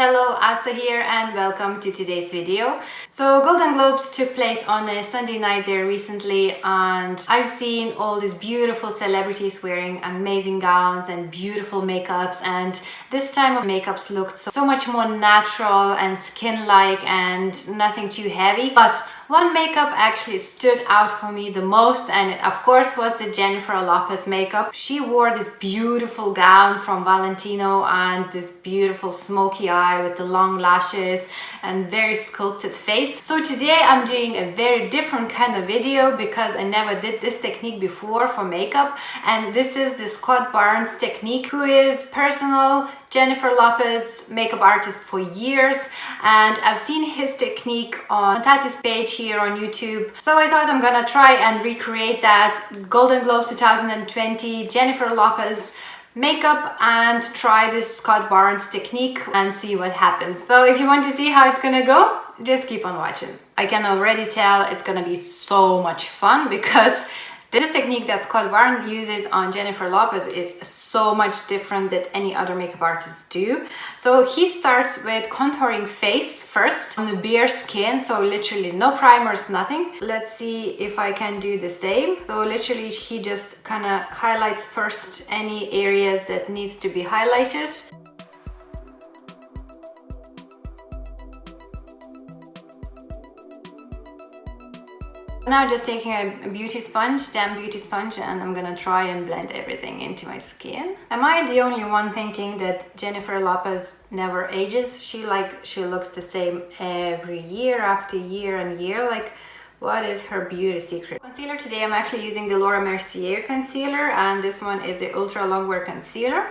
Hello, Asta here and welcome to today's video. So Golden Globes took place on a Sunday night there recently, and I've seen all these beautiful celebrities wearing amazing gowns and beautiful makeups, and this time of makeups looked so much more natural and skin-like and nothing too heavy. But one makeup actually stood out for me the most, and it of course was the Jennifer Lopez makeup. She wore this beautiful gown from Valentino and this beautiful smoky eye with the long lashes and very sculpted face. So today I'm doing a very different kind of video because I never did this technique before for makeup, and this is the Scott Barnes technique, who is personal Jennifer Lopez makeup artist for years, and I've seen his technique on Untitled page here on YouTube. So I thought I'm gonna try and recreate that Golden Globes 2020 Jennifer Lopez makeup and try this Scott Barnes technique and see what happens. So if you want to see how it's gonna go, just keep on watching. I can already tell it's gonna be so much fun because this technique that Scott Barnes uses on Jennifer Lopez is so much different than any other makeup artists do. So he starts with contouring face first on the bare skin, so literally no primers, nothing. Let's see if I can do the same. So literally he just kind of highlights first any areas that needs to be highlighted. Now just taking a beauty sponge, damp beauty sponge, and I'm gonna try and blend everything into my skin. Am I the only one thinking that Jennifer Lopez never ages? She looks the same every year after year and year. Like, what is her beauty secret? Concealer today, I'm actually using the Laura Mercier concealer, and this one is the Ultra Longwear Concealer,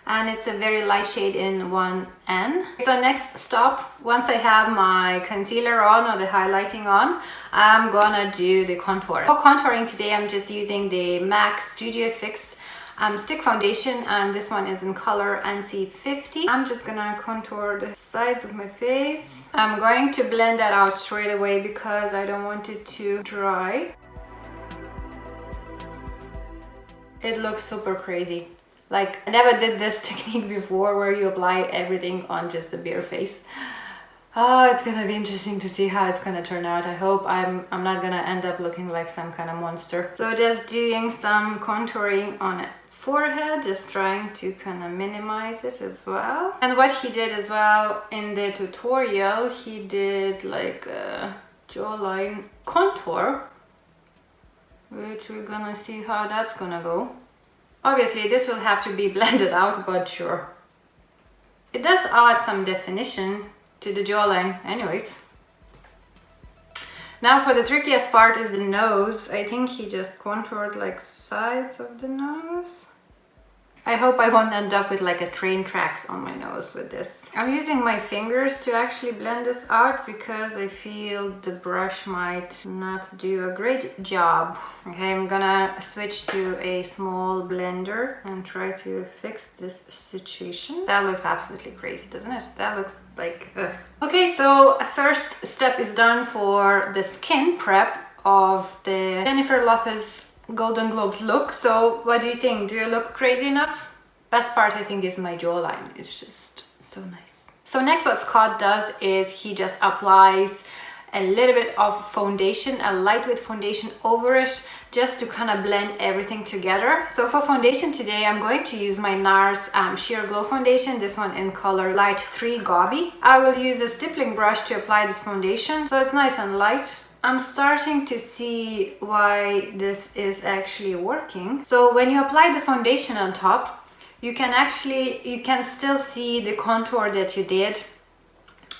and it's a very light shade in 1N. So next stop, once I have my concealer on or the highlighting on, I'm gonna do the contour. For contouring today, I'm just using the MAC Studio Fix stick foundation, and this one is in color NC50. I'm just gonna contour the sides of my face. I'm going to blend that out straight away because I don't want it to dry. It looks super crazy. Like, I never did this technique before where you apply everything on just the bare face. Oh, it's gonna be interesting to see how it's gonna turn out. I hope I'm not gonna end up looking like some kind of monster. So just doing some contouring on it. Forehead, just trying to kind of minimize it as well. And what he did as well in the tutorial, he did like a jawline contour, which we're gonna see how that's gonna go. Obviously this will have to be blended out, but sure. It does add some definition to the jawline anyways. Now for the trickiest part is the nose. I think he just contoured like sides of the nose. I hope I won't end up with like a train tracks on my nose with this. I'm using my fingers to actually blend this out because I feel the brush might not do a great job. Okay, I'm gonna switch to a small blender and try to fix this situation. That looks absolutely crazy, doesn't it? That looks like, ugh. Okay, so first step is done for the skin prep of the Jennifer Lopez Golden Globes look. So what do you think? Do you look crazy enough? Best part I think is my jawline. It's just so nice. So next what Scott does is he just applies a little bit of foundation, a lightweight foundation over it, just to kind of blend everything together. So for foundation today, I'm going to use my NARS Sheer Glow foundation, this one in color Light 3 Gauby. I will use a stippling brush to apply this foundation, so it's nice and light. I'm starting to see why this is actually working. So when you apply the foundation on top, you can still see the contour that you did,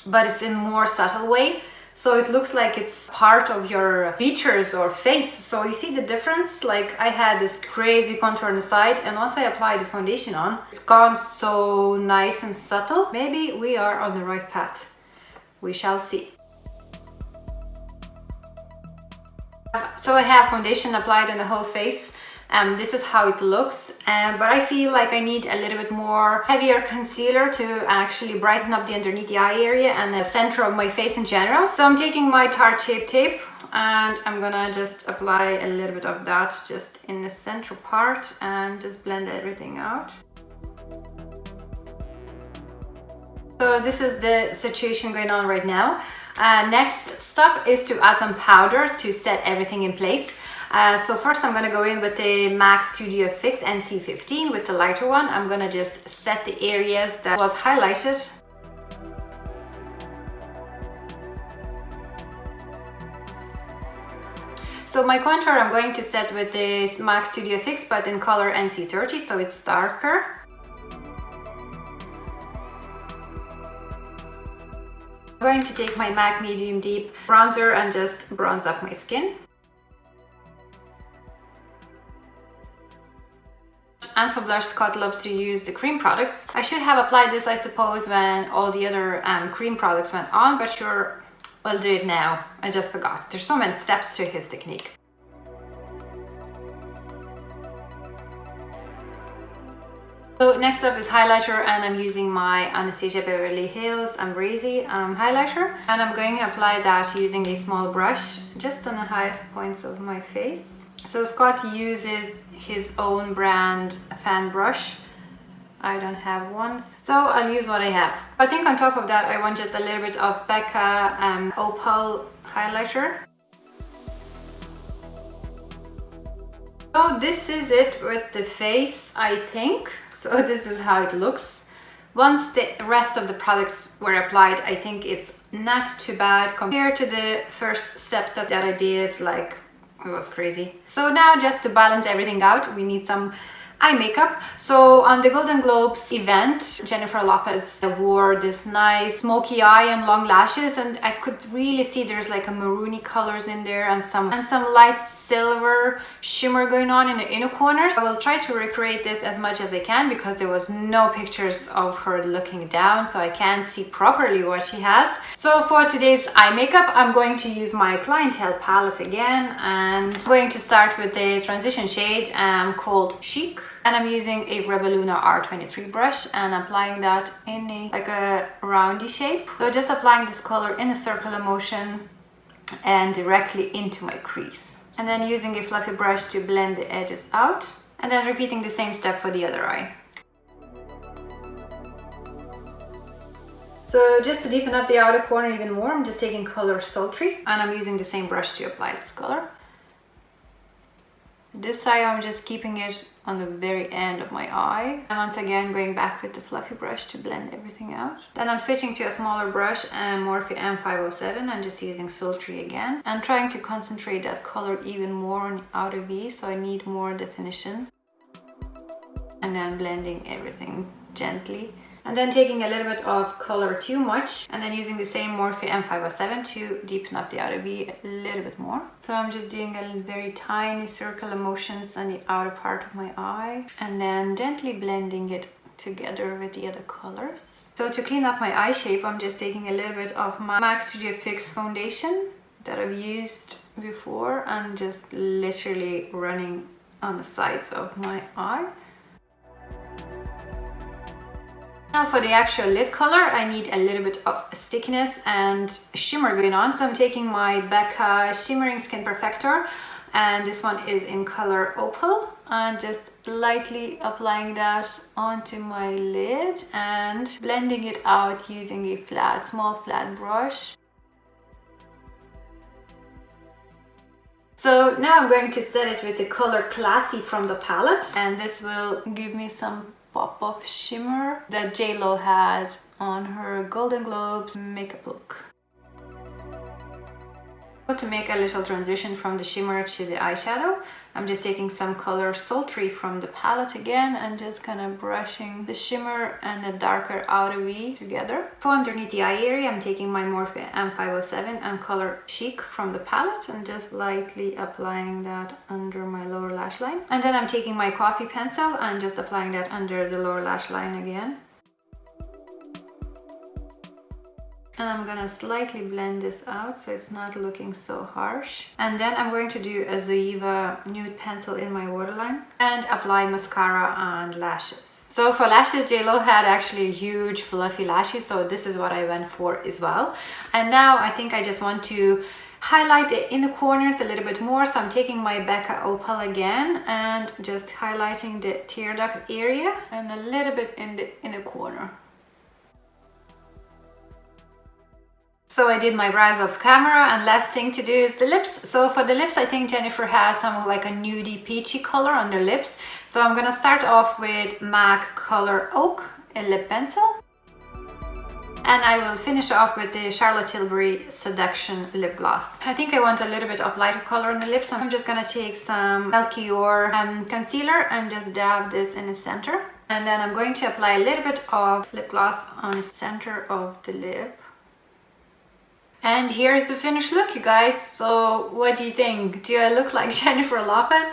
but it's in more subtle way. So it looks like it's part of your features or face. So you see the difference? Like, I had this crazy contour on the side, and once I apply the foundation on, it's gone so nice and subtle. Maybe we are on the right path. We shall see. So I have foundation applied on the whole face. This is how it looks, but I feel like I need a little bit more heavier concealer to actually brighten up the underneath the eye area and the center of my face in general. So I'm taking my Tarte Shape Tape and I'm gonna just apply a little bit of that just in the central part and just blend everything out. So So this is the situation going on right now. Next step is to add some powder to set everything in place. So first I'm gonna go in with the MAC Studio Fix NC15 with the lighter one. I'm gonna just set the areas that was highlighted. So my contour I'm going to set with this MAC Studio Fix, but in color NC30, so it's darker. I'm going to take my MAC Medium Deep Bronzer and just bronze up my skin. And for blush, Scott loves to use the cream products. I should have applied this, I suppose, when all the other cream products went on, but sure, I'll do it now. I just forgot. There's so many steps to his technique. So next up is highlighter, and I'm using my Anastasia Beverly Hills Ambrisi highlighter, and I'm going to apply that using a small brush just on the highest points of my face. So Scott uses his own brand fan brush. I don't have one, so I'll use what I have. I think on top of that I want just a little bit of Becca Opal highlighter. So this is it with the face, I think. So this is how it looks. Once the rest of the products were applied, I think it's not too bad compared to the first steps that I did, like it was crazy. So now just to balance everything out, we need some eye makeup. So on the Golden Globes event, Jennifer Lopez wore this nice smoky eye and long lashes, and I could really see there's like a maroony colors in there and some light silver shimmer going on in the inner corners. I will try to recreate this as much as I can because there was no pictures of her looking down, so I can't see properly what she has. So for today's eye makeup, I'm going to use my Clientele palette again, and I'm going to start with the transition shade called Chic. And I'm using a Rebelluna R23 brush and applying that in a roundy shape. So just applying this color in a circular motion and directly into my crease. And then using a fluffy brush to blend the edges out. And then repeating the same step for the other eye. So just to deepen up the outer corner even more, I'm just taking color Sultry and I'm using the same brush to apply this color. This side I'm just keeping it on the very end of my eye, and once again going back with the fluffy brush to blend everything out. Then I'm switching to a smaller brush and Morphe M507 and just using Sultry again and trying to concentrate that color even more on the outer V, so I need more definition. And then blending everything gently. And then taking a little bit of color Too Much and then using the same Morphe M507 to deepen up the outer V a little bit more. So I'm just doing a very tiny circular motions on the outer part of my eye and then gently blending it together with the other colors. So to clean up my eye shape, I'm just taking a little bit of my MAC Studio Fix foundation that I've used before and just literally running on the sides of my eye. Now for the actual lid color, I need a little bit of stickiness and shimmer going on. So I'm taking my Becca Shimmering Skin Perfector, and this one is in color Opal, and just lightly applying that onto my lid and blending it out using a small flat brush. So now I'm going to set it with the color Classy from the palette, and this will give me some pop of shimmer that J.Lo had on her Golden Globes makeup look. So to make a little transition from the shimmer to the eyeshadow, I'm just taking some color Sultry from the palette again and just kind of brushing the shimmer and the darker outer V together. For underneath the eye area, I'm taking my Morphe M507 and color Chic from the palette and just lightly applying that under my lower lash line. And then I'm taking my coffee pencil and just applying that under the lower lash line again. And I'm gonna slightly blend this out so it's not looking so harsh. And then I'm going to do a Zoeva nude pencil in my waterline and apply mascara and lashes. So for lashes, J.Lo had actually huge fluffy lashes, so this is what I went for as well. And now I think I just want to highlight the inner corners a little bit more, so I'm taking my Becca Opal again and just highlighting the tear duct area and a little bit in the inner corner. So I did my brows off camera, and last thing to do is the lips. So for the lips, I think Jennifer has some like a nudie peachy color on their lips. So I'm gonna start off with MAC Color Oak, a lip pencil. And I will finish off with the Charlotte Tilbury Seduction lip gloss. I think I want a little bit of lighter color on the lips, so I'm just gonna take some Melchior concealer and just dab this in the center. And then I'm going to apply a little bit of lip gloss on the center of the lip. And here's the finished look, you guys. So what do you think? Do I look like Jennifer Lopez?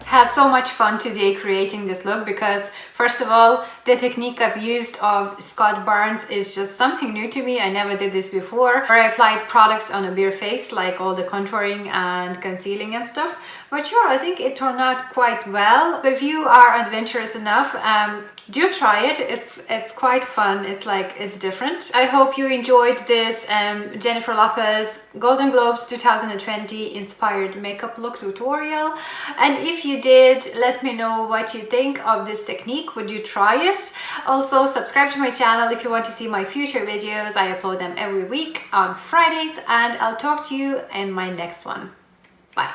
Had so much fun today creating this look because first of all, the technique I've used of Scott Barnes is just something new to me. I never did this before, where I applied products on a bare face, like all the contouring and concealing and stuff. But sure, I think it turned out quite well. So if you are adventurous enough, do try it. It's quite fun. It's different. I hope you enjoyed this Jennifer Lopez Golden Globes 2020 inspired makeup look tutorial. And if you did, let me know what you think of this technique. Would you try it? Also, subscribe to my channel if you want to see my future videos. I upload them every week on Fridays, and I'll talk to you in my next one. Bye.